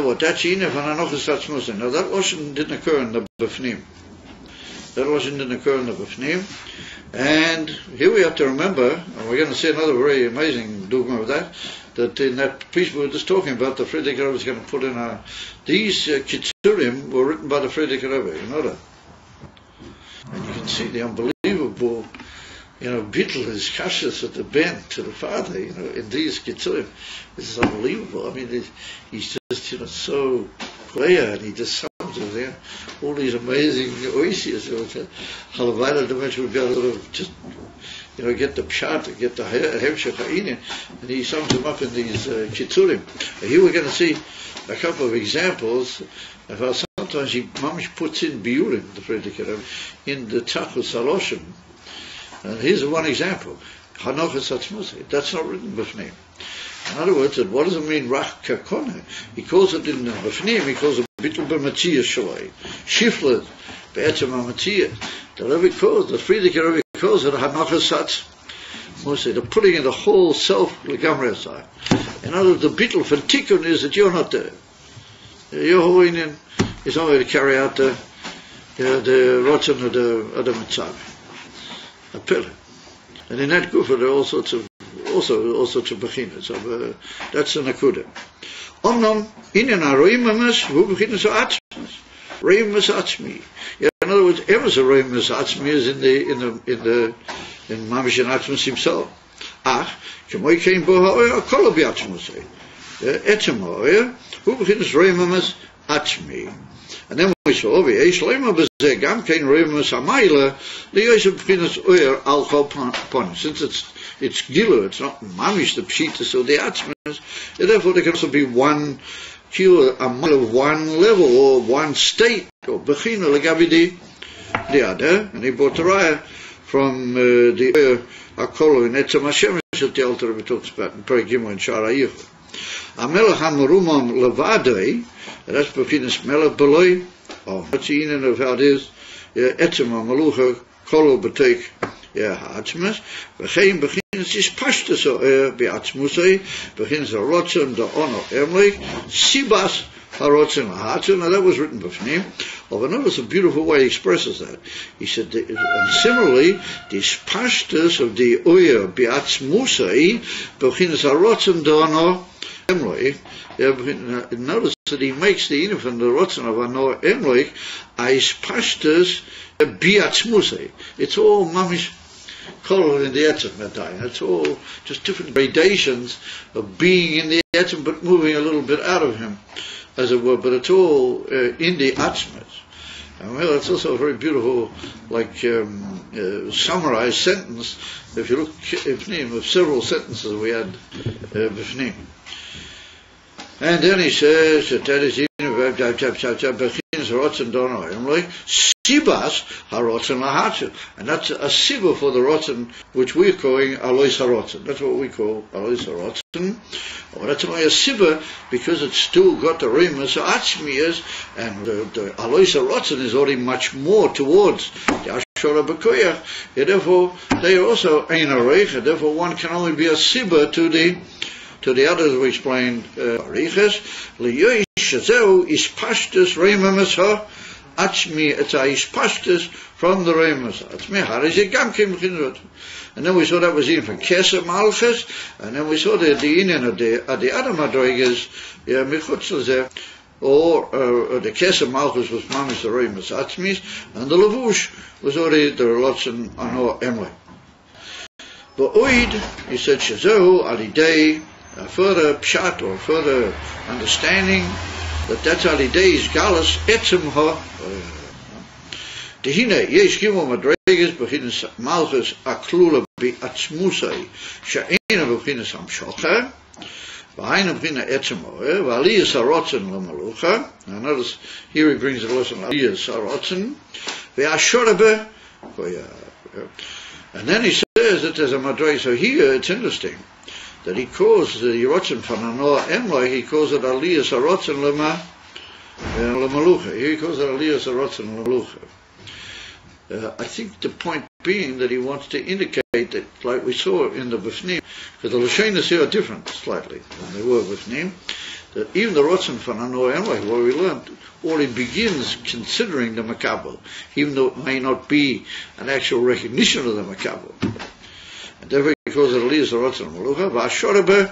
what that's in of Anochas Atzmus. Now that didn't occur in the Befnim. Didn't occur in the Befnim. And here we have to remember, and we're going to see another very amazing dogma of that in that piece we were just talking about, the Friedrich Rebbe is going to put in these Kitzurim were written by the Friedrich Rebbe, you know that. And you can see the unbelievable, bittul, his kashas at the bend to the father, in these Kitzurim. This is unbelievable. I mean, he's just, so clear, and he just sums it there. All these amazing oisias, Halavada dimension would be able to just, get the pshat, get the hemshech Ayin, and he sums them up in these Kitzurim. Here we're going to see a couple of examples of how sometimes he mamish puts in biurim, the Friedrich Rebbe, in the Tzachus Saloshim. And here's one example. Hanochas Atzmus. That's not written b'fnim. In other words, what does it mean, Rach Kakone? He calls it in b'fnim, he calls it Bittul B'Matziyah Shalai. Shiflet Be'etzem HaMatziyah. The Rebbe calls, the Friedrich Rebbe calls it Hanochas Atzmus. They're putting in the whole self legamre aside. In other words, the bittul for tikkun is that you're not there. Your hoinin is only to carry out the rotzen of the mitzvah, a pillar. And in that gufa there are all sorts of bechinas. So that's the nakuda. Omnom inen haroim mamas hu bechinas atzmas. Roim mas atzmi. In other words, ever so roim mas atzmi is in mamish and atzmas himself. Ach, kemoi kein bo ha'oyer kol b'atzmasei. Etzem ha'oyer hu bechinas roim mamas atzmi. And then we saw v'yesh leima b'zeh gam kein roim mas hamayla li'yosef bechinas oyer al chol pon. Since it's gilu, it's not mamish the pshitas or the atzmas, therefore there can also be one cure, a mile of one level or one state or bechina legavi the other. And he brought the raya from the oyer hakolo in etzem Hashem that the Alter Rebbe talks about in Perek Gimel in Shara Yichud. Amelech hamerumam levadei, that's bechinas melech beloi. What's the meaning of how it is? Etzem hamalucha kolo betek ha'atzmas. V'chein bechinas is pashtus be'atzmusei. Bechinas harotzen da'ono emlich. Sibas harotzen ha'atzon. Now that was written b'fnim. But notice a beautiful way he expresses that. He said, and similarly, this pashtus of the oyer be'atzmusei. Bechinas harotzen da'ono emlich. Notice that he makes the inif and the rotzen of ano emlich as pashtus be'atzmusei. It's all mamish color in the etzem medai. It's all just different gradations of being in the etzem but moving a little bit out of him, as it were. But it's all in the atzmas. And well, it's also a very beautiful, summarized sentence. If you look b'fnim of several sentences we had b'fnim. And then he says that is Sibas harotzen lahatzu, and that's a siba for the rotzen, which we're calling alois harotzen. That's what we call alois harotzen. Oh, that's only a siba because it's still got the rimas atzmiyas, and the alois harotzen is already much more towards the ashora bekoyach. Therefore, they are also ein areich. Therefore, one can only be a siba to the others we explained. Ariches liyoish shazeu is pashtus rimamas ha. Atzmi, it's a ispashtus from the Remus. Atzmi, Harizik Gamkim Chinrut. And then we saw that was in from Kesem Malchus, and then we saw the Indian of the other Madrigas, Michutzlazeh, or the Kesem Malchus was Mamish the Remus Atzmis, and the Lavush was already the Rotzen Ano Emle. But Oid, he said, Shazehu, Alidei, further pshat or further understanding, that's Alidei is Galus Etzem Ha. Tehine, yesh gimel madreges bechinas malchus aklula be'atzmusai she'ena bechinas hamshocha v'haina bechina etzem oer v'aliyas harotzen l'malucha. Now notice here he brings the lesson aliyas harotzen ve'ashorebe. And then he says that there's a madrege. So here it's interesting that he calls the rotzen fananoa emloi, he calls it aliyas harotzen l'malucha. Here he calls it aliyas harotzen l'malucha. I think the point being that he wants to indicate that, like we saw in the Bifnim, because the Lashonos here are different slightly than they were Bifnim, that even the Rotzen von Hanoi anyway, what we learned, already begins considering the Makabel, even though it may not be an actual recognition of the Makabel. And therefore he calls it Aliyas Rotzen Malucha, V'ashorabe,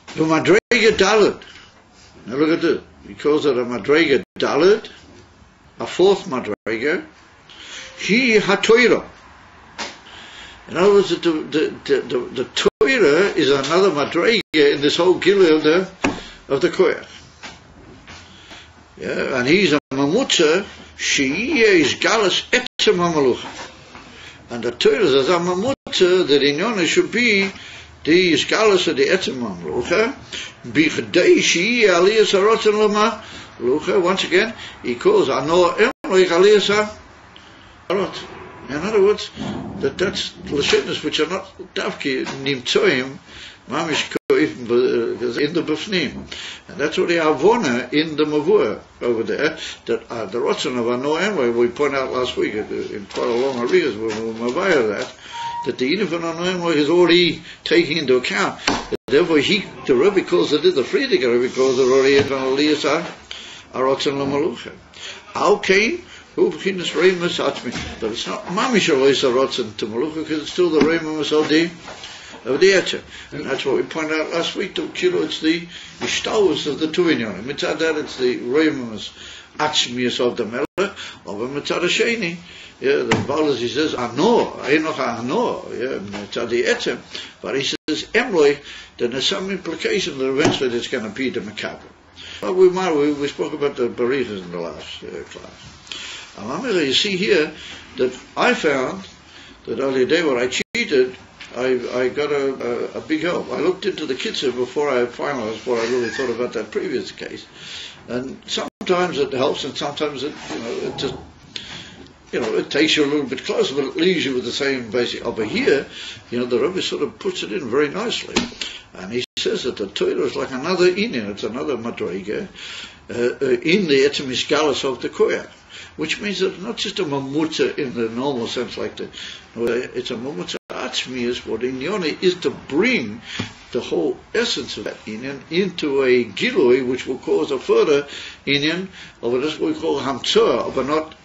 V'madrega Dalet. Now look at this. He calls it a Madrega Dalet, a fourth Madrega. He HaTorah. In other words, the Torah is another Madrega in this whole Gilui of the Koyach. Yeah, and he's a Mamutza, she is Galas Etzem HaMalucha. And the Torah is a Mamutza that in Yonah should be the Galas of the Etzem HaMalucha, Bichdei she Aliyas HaRotzen L'Malucha. Once again, he calls Anor Emloich Aliyas HaRotzen. In other words, that's Lashonos which are not Davki Nimtzoim, Mamish Koif in the Bifnim. And that's what the Avona in the Mavur over there, that the Rotzen of Anor Emloich, we point out last week in quite a long Arigas when we were Mavaya that the Yidin von Anor Emloich is already taking into account. Therefore, the Rebbe calls it the Friedrich Rebbe calls it already in Aliyas HaRotzen L'Malucha. How came? But it's not Mamish Aliyas HaRotzen to Malucha because it's still the Reimus of the Etcher. And that's what we pointed out last week. It's the Ishtalus of the Tuvinyon. Mitzad that it's the Reimus Atzmius of the Melech, of a Mitzad Hasheni. Yeah, the Baal, he says, Anor, Einoch Anor, yeah, Mitzad the Etcher. But he says, Emloi, then there's some implication that eventually there's going to be the Makabel. Well, we spoke about the Barichas in the last class. You see here that I found that on the day when I cheated, I got a big help. I looked into the Kitzur before I finalized what I really thought about that previous case. And sometimes it helps and sometimes it just, it takes you a little bit closer, but it leaves you with the same basic. Over here, the Rebbe sort of puts it in very nicely. And he says that the Torah is like another Inyan, it's another Madrega, in the Etzem Ishgalas of the Koyach. Which means that it's not just a Mamutza in the normal sense it's a Mamutza Atzmius, what Inyan is to bring the whole essence of that Inyan into a Gilui, which will cause a further Inyan of what we call Hamtzah, but not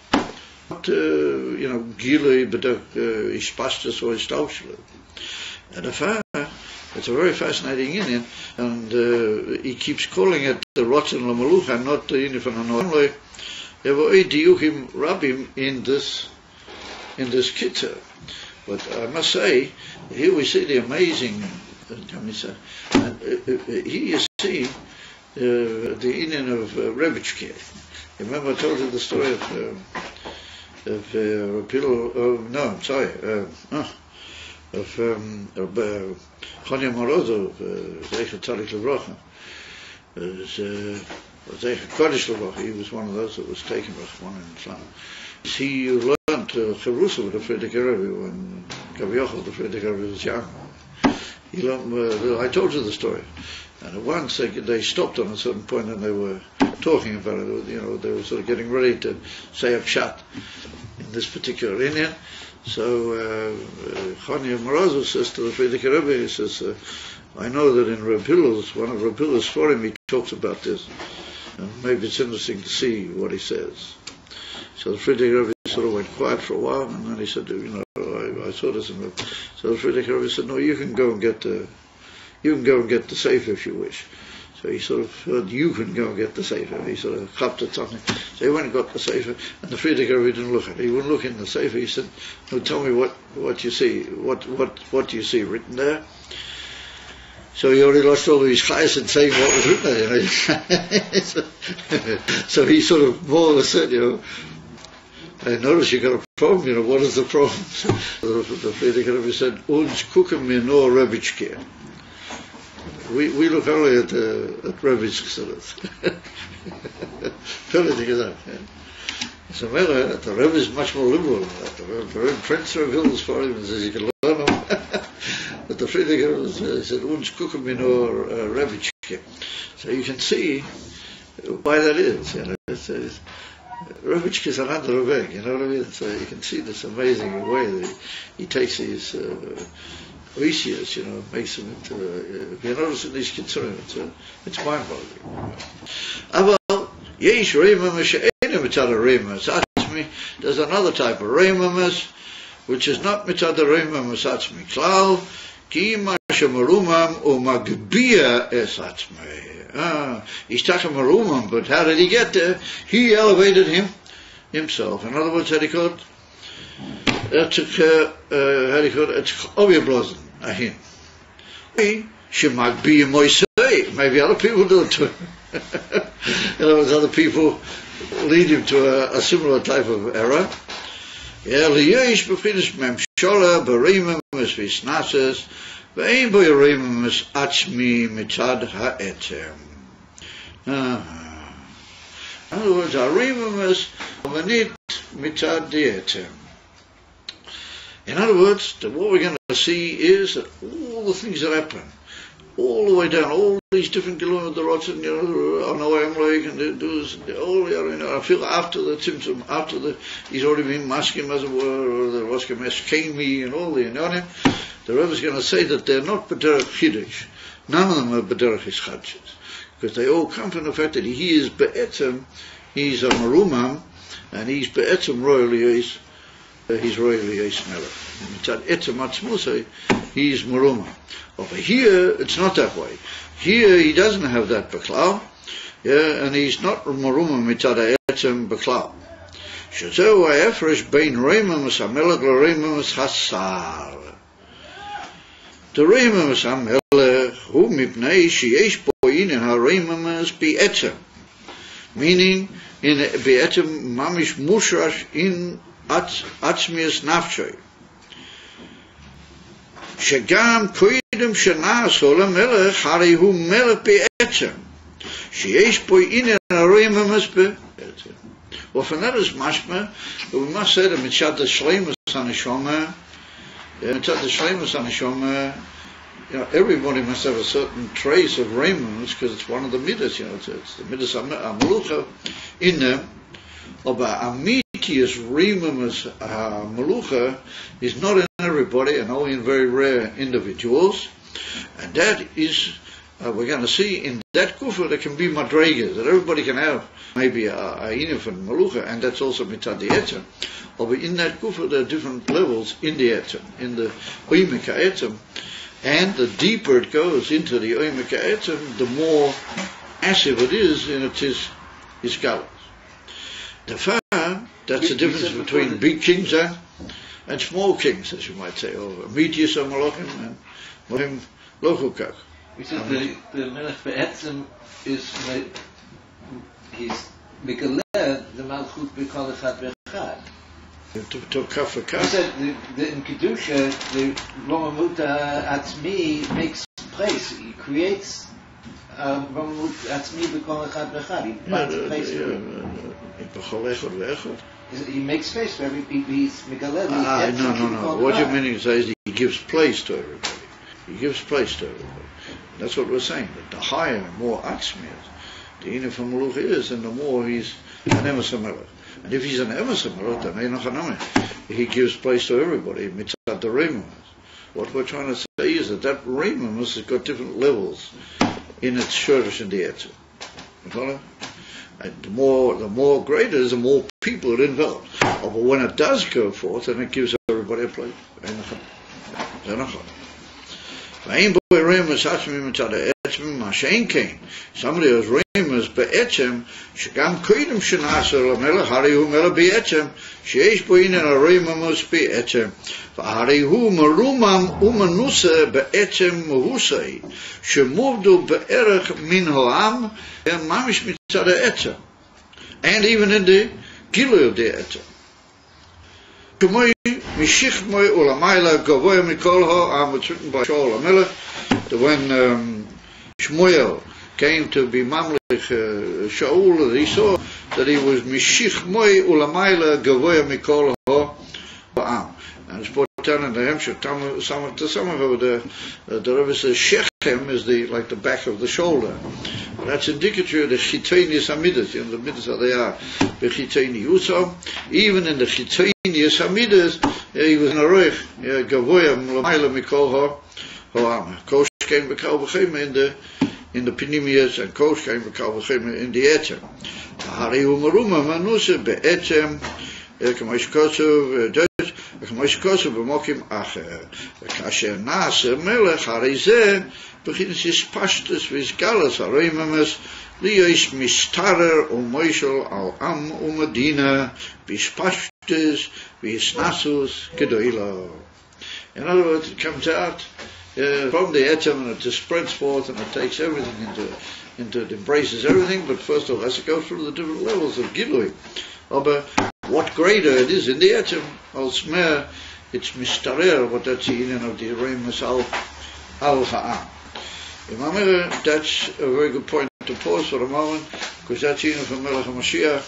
Gilui, but Ishpastus or Ishtaushlu. And it's a very fascinating Inyan, and he keeps calling it the Rotzen L'Malucha, not the Inyan from Hanoi. There were diukim rabim in this kitzur, but I must say here we see the amazing. Here you see the Indian of Rebbitzke. Remember I told you the story of Chonia Morozo, Zecher Tzadik Levrocha. He was one of those that was taken by one in Islam. He learned Chavrusa with the Friedrich Rebbe when Kaviochel, the Friedrich Rebbe, was young. He learned, I told you the story. And at once they stopped on a certain point and they were talking about it. They were sort of getting ready to say a pshat in this particular Indian. So Chonia Morozo says to the Friedrich Rebbe, he says, I know that in Reb Hillel's, one of Reb Hillel's for him, he talks about this. And maybe it's interesting to see what he says. So the Friedrich Rebbe sort of went quiet for a while, and then he said, I saw this in the... So the Friedrich Rebbe said, no, you can go and get the sefer if you wish. So he sort of heard, you can go and get the sefer. He sort of clapped at something. So he went and got the sefer, and the Friedrich Rebbe didn't look at it. He wouldn't look in the sefer. He said, no, tell me what you see. What do you see written there? So he already lost all of his chayes in saying what was written there, So he sort of more or less said, I notice you got a problem, what is the problem? So the Friedrich Rebbe said, uns gucken mir nur Rebbitzke. We look only at Rebbitzke. Völlig gesagt. So the Rebbe is much more liberal than that. The Prince of Hills for him says you can learn him. But the Friedrich said, uns gucken mir nur Rebbitzke. So you can see why that is. Ravitchik is another Ravek, you know what I mean? So you can see this amazing way that he takes these Oisias, you know, makes them into, if you notice in these Kitzurim, it's mind-boggling. Well, Yesh Reimamas she'enem mitzad Reimamas atzmi. There's another type of Reimamas, which is not mitzad Reimamas atzmi klal, ki ma shemarumam u'magbia es atzmi. He's talking marumam, but how did he get there? He elevated himself. In other words, how do you call it? It's overblazen, Ayin. Shemagbi moisei. Maybe other people do it too. In other words, other people lead him to a similar type of error. Yeah, liyesh b'chidush memshola b'reimim es v'isnases v'ein bo yereimim es atzmi mitzad ha'etem. In other words, hareimim es amanit mitzad ha'etem. In other words, what we're going to see is that all the things that happen, all the way down, all these different kilometers, the rotzen, you know, on the way I'm like, and they do this, all the, you know, I feel after the Tzimtzum, he's already been masking as it were, or the Roshkamesh Kami, and all the, you know, the Rebbe is going to say that they're not B'derech Chiddush. None of them are B'derech Hischadshus. Because they all come from the fact that he is Be'etzem, he's a Marumam, and he's Be'etzem royally, he's royally Eis Melech. Mitzad Etzem Atzmusei, he's Marumam. Over here, it's not that way. Here, he doesn't have that Beklal, yeah, and he's not Marumam Mitzad Etzem Beklal. Shazeu ha'efresh bein Reimamus HaMelech l'Reimamus HaSar. The Reimamus HaMelech hu mipnei sheyesh bo inen ha'Reimamus bi'etzem. Meaning, in bi'etzem mamish mushrash in atzmius nafshay. שגם קודם שנעשו למלך, הרי הוא מלך בעצם, שיש פה עניין הרוממות בעצם. Well, that is mashma, but we must say that mitzad the shleimus haneshama, mitzad the shleimus haneshama, you know, everybody must have a certain trace of reimus, because it's one of the midas, you know, it's the midas ha-melucha in them. But amitius reimus ha-melucha is not in everybody, and only in very rare individuals, and that is, we're going to see in that kufa there can be madregas, that everybody can have maybe a Ayin and Malucha, and that's also mitzad the etzem. But in that kufa there are different levels in the etzem, in the oimika etzem, and the deeper it goes into the oimika etzem, the more massive it is in its galus. The far, that's the difference between big kings and small kings, as you might say, or Amitius or Malachim and Malachim Lochukach. We said the Melech Be'etzem is, he's Megaleh, the Malchut B'kol Echad B'Echad. To Kaf Echad. We said in Kedusha, the Romamut Atzmi makes place, he creates Romamut Atzmi B'kol Echad B'Echad. He finds a place for it. He makes space for every he's Megaleh. No. What you're meaning to say is he gives place to everybody. He gives place to everybody. That's what we're saying. That the higher and more Atzmi the Inif HaMeluch is, and the more he's an Emes HaMelech. And if he's an Emes HaMelech, then Ein Hanami. He gives place to everybody. Mitzad the Reimamus. What we're trying to say is that Reimamus has got different levels in its Shurish and the Etzem. You follow? And the more greater is, the more people it envelops. But when it does go forth, then it gives everybody a place. Somebody who's reimus be'etzem, שגם קודם שנעשה למלך, הרי הוא מלך בעצם, שיש בו עניין הרוממות בעצם, והרי הוא מרומם ומנוסה בעצם מהוסי, שמובדל בערך מן העם, ממש מצד העצם. And even in the גילוי of the עצם. כמו משכמוי ולמעלה גבוה מכל העם, it's written by Shaul HaMelech, that when Shmuel came to be Mamlech Shaul, he saw that he was Mishichmoi Ulamaila Gavoya Mikol Ha'am. And it's brought down in the Hemshech, some of the Rebbe says, Shech Chem is like the back of the shoulder. That's indicative of the chitonius amidas. The midas are there. The chitonius. Even in the chitonius amidas, he was in a roich gavoya l'mayla mikol ha'am. Kosh came b'kal b'chema in the pinimias, and kosh came b'kal b'chema in the etzem. Hari u'maruma manusa be'etzem k'mash kosov k'mash kosov b'mokim acher. Kasher nasa melech hari zeh begint is pastus vis galas areimamas liyois mistarer umoishel al am umadina vis pastus vis nasus gedoilo. In other words, it comes out from the etzem and it just spreads forth and it takes everything into it embraces everything, but first of all it has to go through the different levels of gilui. But what greater it is in the etzem, al smer, it's mistarer, what that's the union of the areimas al ha'am. That's a very good point to pause for a moment, because that's even from Melech HaMashiach,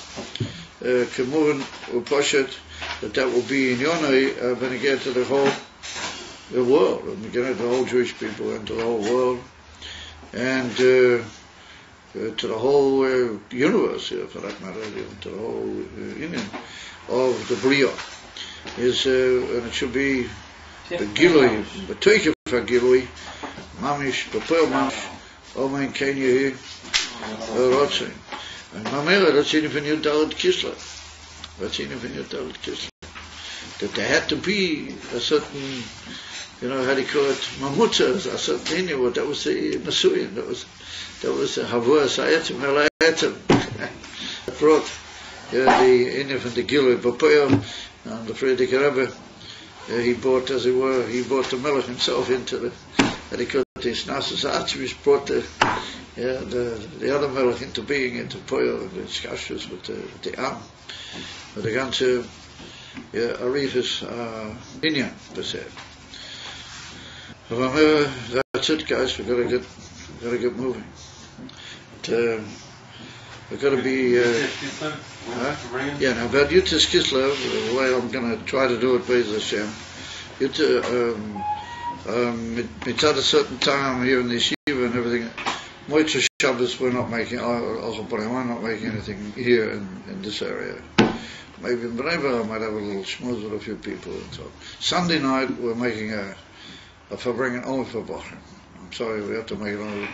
Kemuven Upashet, that will be in Yonai when we get to the whole world, when we get to the whole Jewish people and to the whole world, and to the whole universe, for that matter, to the whole union of the Bria. And it should be the Gilui, the Teikef HaGilui, Mamish, Bapel Mamish, Omen Kenya Rotzin. And Mamela, that's in the new Dalit Kislev. That's in the new Dalit Kislev. That there had to be a certain, how do you call it, Mamutza, a certain thing, that was the Masuyan, that was the Havua Sayetim, Elayetim. That brought the Inif and the Gilui, Bapel, and the Frierdiker Rebbe. He brought, as it were, the Melech himself into the, this Nasus Atzmis brought the other Melech into being, into Poyo, and the Skashus with the Am, with the ganze Arifis Inyan, per se. That's it, guys. We've got to get moving. We've got to be. Now, about Yutas Kislev, the way I'm going to try to do it, Beis Hashem. It's at a certain time here in the yeshiva and everything. Moitza Shabbos, we're not making. I'm not making anything here in this area. Maybe in Bnei I might have a little schmooze with a few people and so. Sunday night we're making a Farbringen only for Bochum. I'm sorry, we have to make it only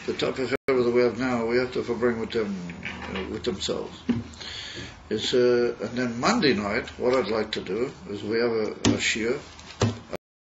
the type of Hebrew that we have now. We have to Farbring with them, with themselves. It's and then Monday night, what I'd like to do is we have a shir,